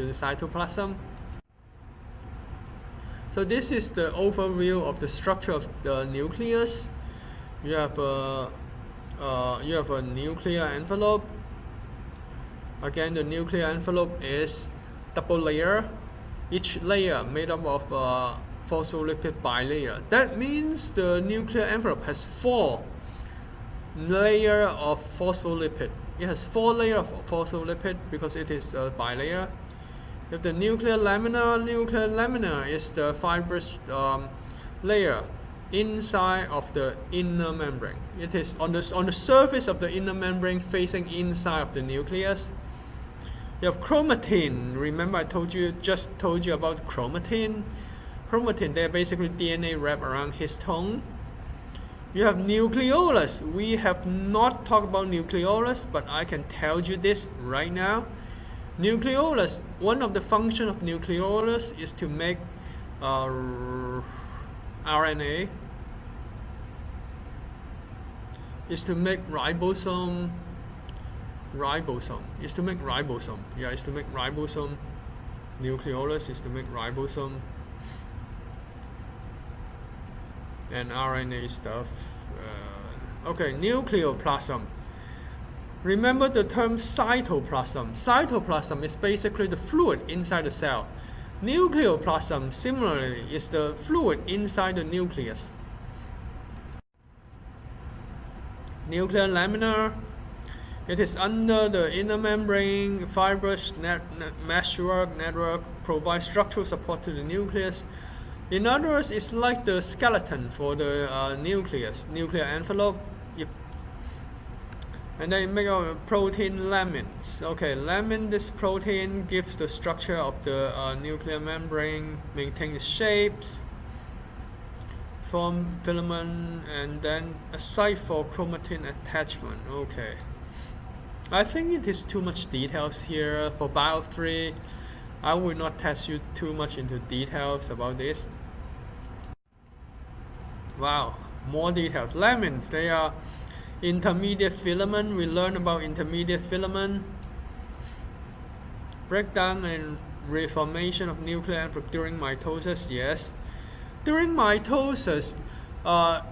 the cytoplasm. So this is the overview of the structure of the nucleus. You have a nuclear envelope. Again, the nuclear envelope is double layer, each layer made up of phospholipid bilayer. That means the nuclear envelope has 4 layers of phospholipid. It has 4 layers of phospholipid because it is a bilayer. If the nuclear lamina is the fibrous layer inside of the inner membrane. It is on the surface of the inner membrane facing inside of the nucleus. You have chromatin. Remember I just told you about chromatin. Chromatin, they're basically DNA wrapped around histone. You have nucleolus. We have not talked about nucleolus, but I can tell you this right now. Nucleolus, one of the functions of nucleolus is to make RNA, is to make ribosome. Is to make ribosome. Yeah, is to make ribosome. Nucleolus is to make ribosome and RNA stuff. Okay, nucleoplasm. Remember the term cytoplasm. Cytoplasm is basically the fluid inside the cell. Nucleoplasm, similarly, is the fluid inside the nucleus. Nuclear lamina. It is under the inner membrane, fibrous meshwork network provides structural support to the nucleus. In other words, it's like the skeleton for the nuclear envelope. Yep. And then make a protein lamins. Okay, lamin, this protein gives the structure of the nuclear membrane, maintain the shapes, form filament, and then a site for chromatin attachment. Okay. I think it is too much details here. For Bio 3, I will not test you too much into details about this. Wow, more details. Lamins, they are intermediate filament. We learn about intermediate filament. Breakdown and reformation of nuclear envelope during mitosis. Yes. During mitosis,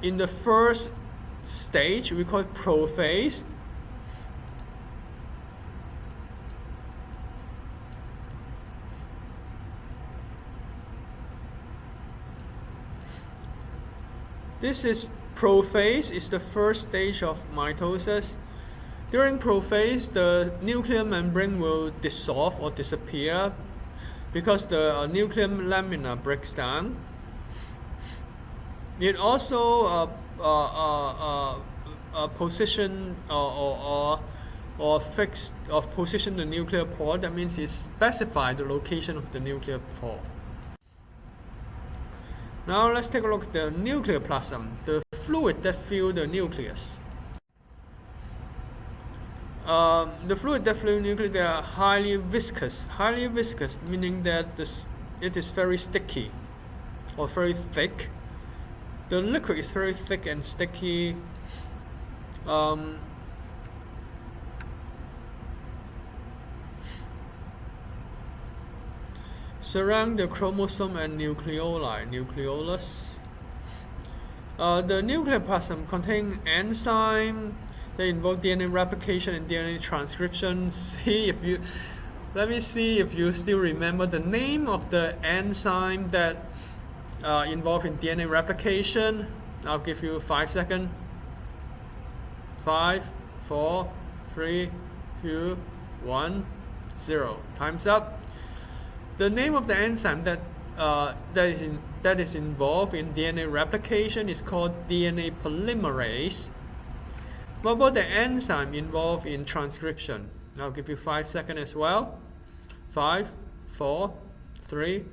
in the first stage, we call it prophase. This is prophase, is the first stage of mitosis. During prophase, the nuclear membrane will dissolve or disappear because the nuclear lamina breaks down. It also position or position the nuclear pore. That means it specifies the location of the nuclear pore. Now let's take a look at the nucleoplasm, the fluid that fills the nucleus. The fluid that fills the nucleus, they are highly viscous. Highly viscous meaning that it is very sticky or very thick. The liquid is very thick and sticky. Surround the chromosome and nucleolus. The nucleoplasm contains enzymes that involve DNA replication and DNA transcription. Let me see if you still remember the name of the enzyme that involved in DNA replication. I'll give you 5 seconds. 5, 4, 3, 2, 1, 0. Time's up. The name of the enzyme that is involved in DNA replication is called DNA polymerase. What about the enzyme involved in transcription? I'll give you 5 seconds as well. 5, 4, 3,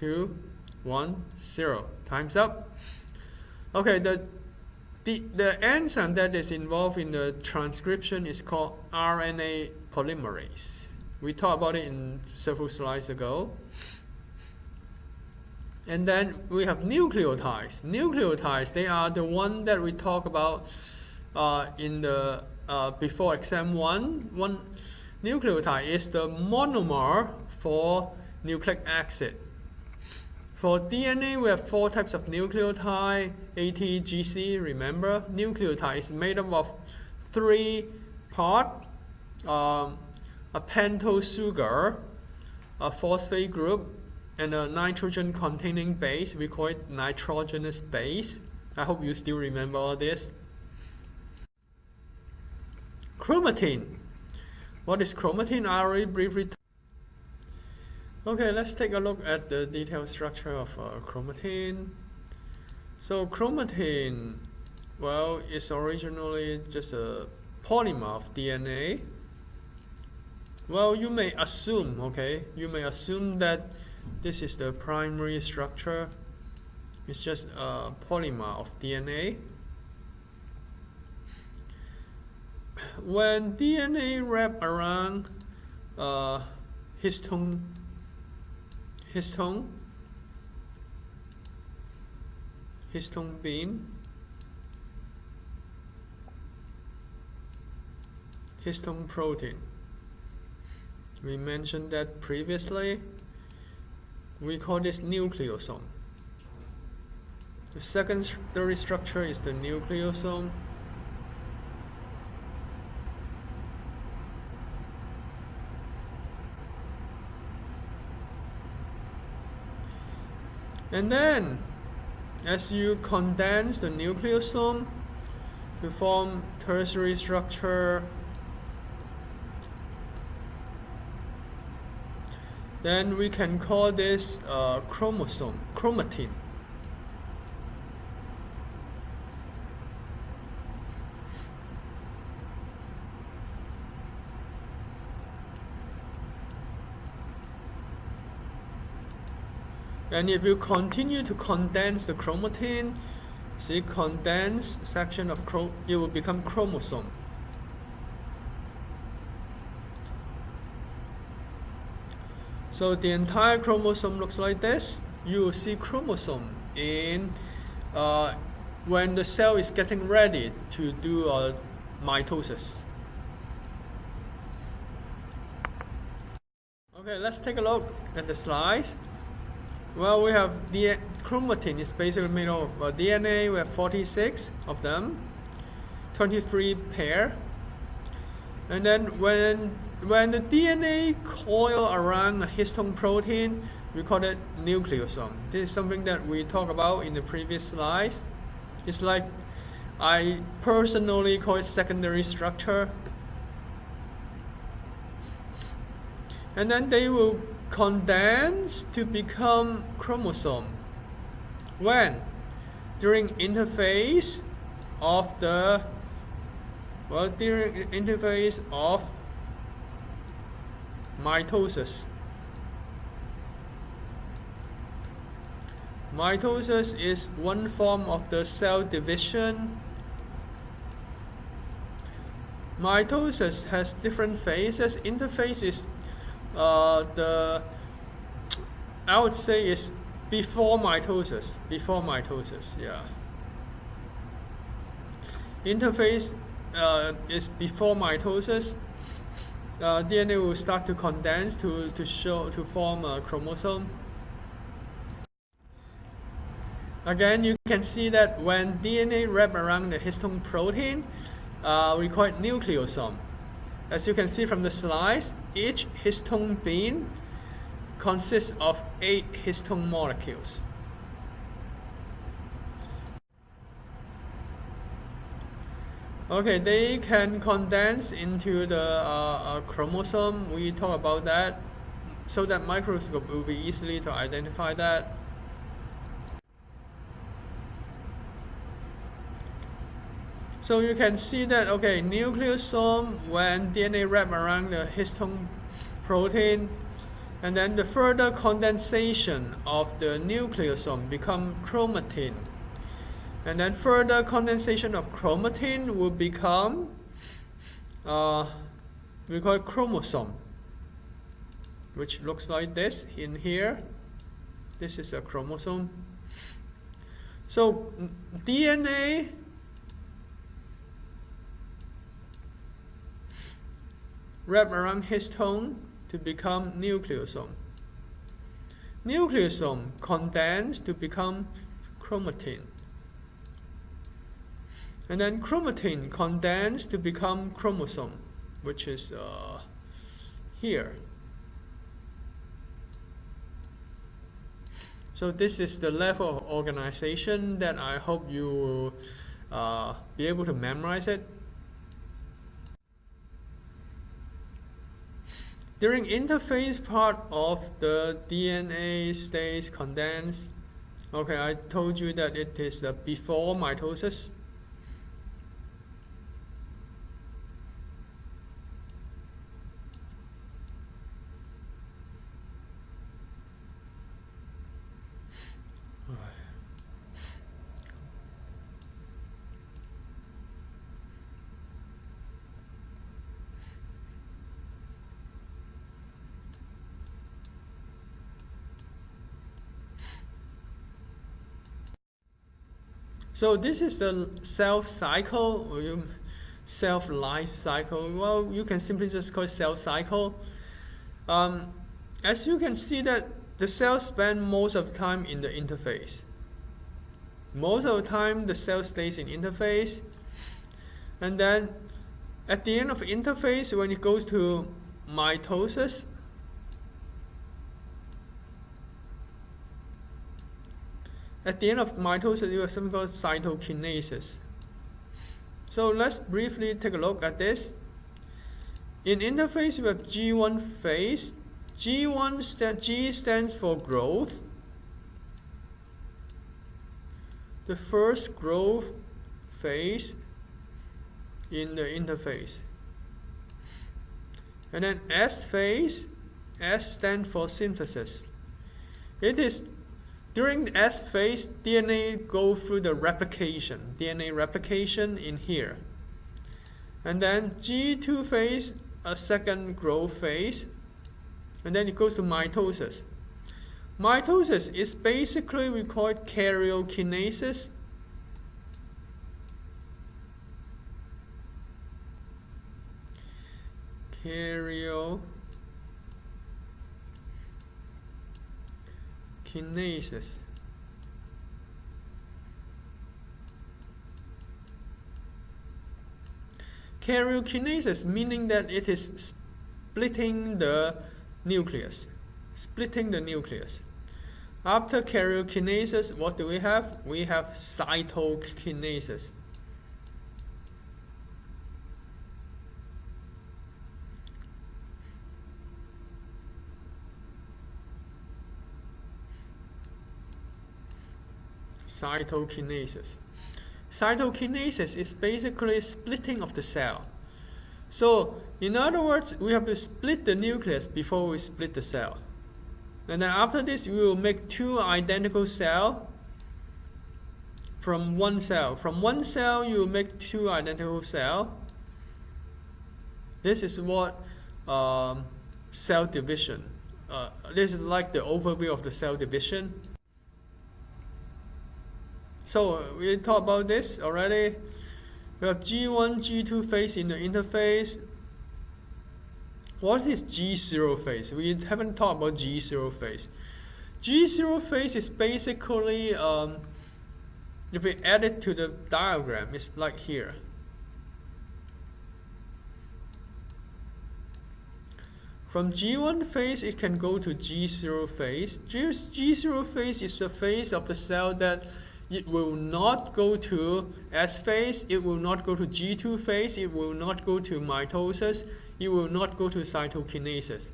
2, 1, 0. Time's up. Okay, the enzyme that is involved in the transcription is called RNA polymerase. We talked about it in several slides ago. And then we have nucleotides. Nucleotides, they are the one that we talk about in the before exam 1. One nucleotide is the monomer for nucleic acid. For DNA, we have 4 types of nucleotide, A, T, G, C. Remember, nucleotide is made up of 3 parts, a pentose sugar, a phosphate group, and a nitrogen-containing base. We call it nitrogenous base. I hope you still remember all this. Chromatin. What is chromatin? I already briefly. Okay, let's take a look at the detailed structure of chromatin. So chromatin, well, it's originally just a polymer of DNA. Well, you may assume, okay, you may assume that this is the primary structure. It's just a polymer of DNA. When DNA wrap around histone bean, histone protein. We mentioned that previously. We call this nucleosome. The secondary structure is the nucleosome. And then, as you condense the nucleosome to form tertiary structure, then we can call this chromatin. And if you continue to condense the chromatin, see condensed section of it will become chromosome. So the entire chromosome looks like this. You will see chromosome in when the cell is getting ready to do mitosis. Okay, let's take a look at the slides. Well, we have the chromatin is basically made of DNA. We have 46 of them, 23 pair. And then when the DNA coil around a histone protein, we call it nucleosome. This is something that we talked about in the previous slides. It's like, I personally call it secondary structure. And then they will condense to become chromosome. When? During interphase of mitosis. Mitosis is one form of the cell division. Mitosis has different phases. Interphase is I would say is before mitosis. Yeah. Interphase is before mitosis. DNA will start to condense to form a chromosome. Again, you can see that when DNA wrap around the histone protein, we call it nucleosome. As you can see from the slides, each histone bean consists of 8 histone molecules. Okay, they can condense into the chromosome. We talk about that so that microscope will be easily to identify that. So you can see that, okay, nucleosome, when DNA wrap around the histone protein, and then the further condensation of the nucleosome become chromatin. And then further condensation of chromatin will become, we call it chromosome, which looks like this in here. This is a chromosome. So DNA wrap around histone to become nucleosome. Nucleosome condense to become chromatin. And then chromatin condense to become chromosome, which is here. So this is the level of organization that I hope you will be able to memorize it. During interphase part of the DNA stays condensed. Okay, I told you that it is before mitosis. So this is the cell cycle, or self life cycle. Well, you can simply just call it cell cycle. As you can see that the cell spend most of the time in the interphase. Most of the time the cell stays in interphase, and then at the end of interphase, when it goes to mitosis, at the end of mitosis, you have something called cytokinesis. So let's briefly take a look at this. In interphase, we have G1 phase. G stands for growth. The first growth phase in the interphase. And then S phase, S stands for synthesis. It is during the S phase, DNA go through the replication, DNA replication in here. And then G2 phase, a second growth phase, and then it goes to mitosis. Mitosis is basically, we call it karyokinesis. Karyokinesis. Karyokinesis meaning that it is splitting the nucleus. Splitting the nucleus. After karyokinesis, what do we have? We have cytokinesis. Cytokinesis. Cytokinesis is basically splitting of the cell. So, in other words, we have to split the nucleus before we split the cell. And then after this, we will make two identical cells from one cell. From one cell, you will make two identical cells. This is what cell division. This is like the overview of the cell division. So we talked about this already. We have G1, G2 phase in the interphase. What is G0 phase? We haven't talked about G0 phase. G0 phase is basically, if we add it to the diagram, it's like here. From G1 phase, it can go to G0 phase. G0 phase is the phase of the cell that it will not go to S phase, it will not go to G2 phase, it will not go to mitosis, it will not go to cytokinesis.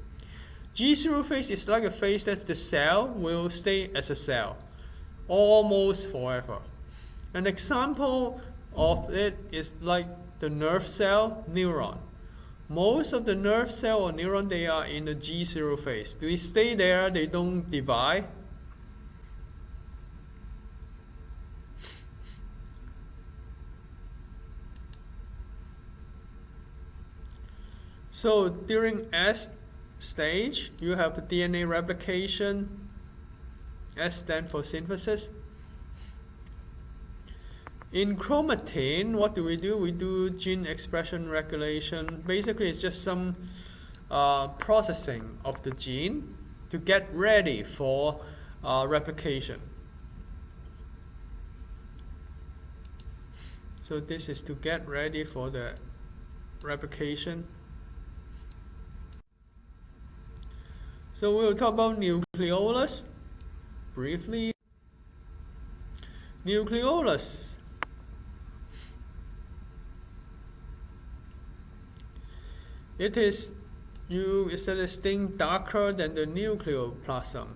G0 phase is like a phase that the cell will stay as a cell almost forever. An example of it is like the nerve cell, neuron. Most of the nerve cell or neuron, they are in the G0 phase. They stay there, they don't divide. So during S stage, you have DNA replication. S stands for synthesis. In chromatin, what do? We do gene expression regulation. Basically, it's just some processing of the gene to get ready for replication. So this is to get ready for the replication. So we'll talk about nucleolus briefly. Nucleolus. It is a distinct darker than the nucleoplasm.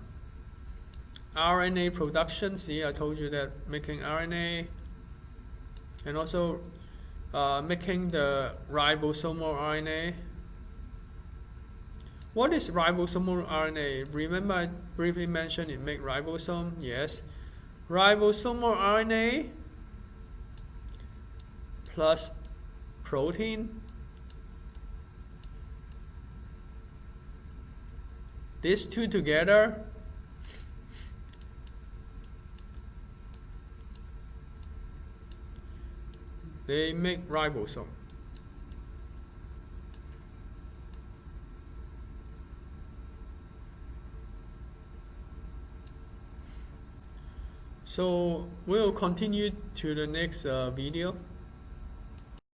RNA production, see I told you that making RNA and also making the ribosomal RNA. What is ribosomal RNA? Remember I briefly mentioned it make ribosome? Yes. Ribosomal RNA plus protein. These two together they make ribosome. So we'll continue to the next video.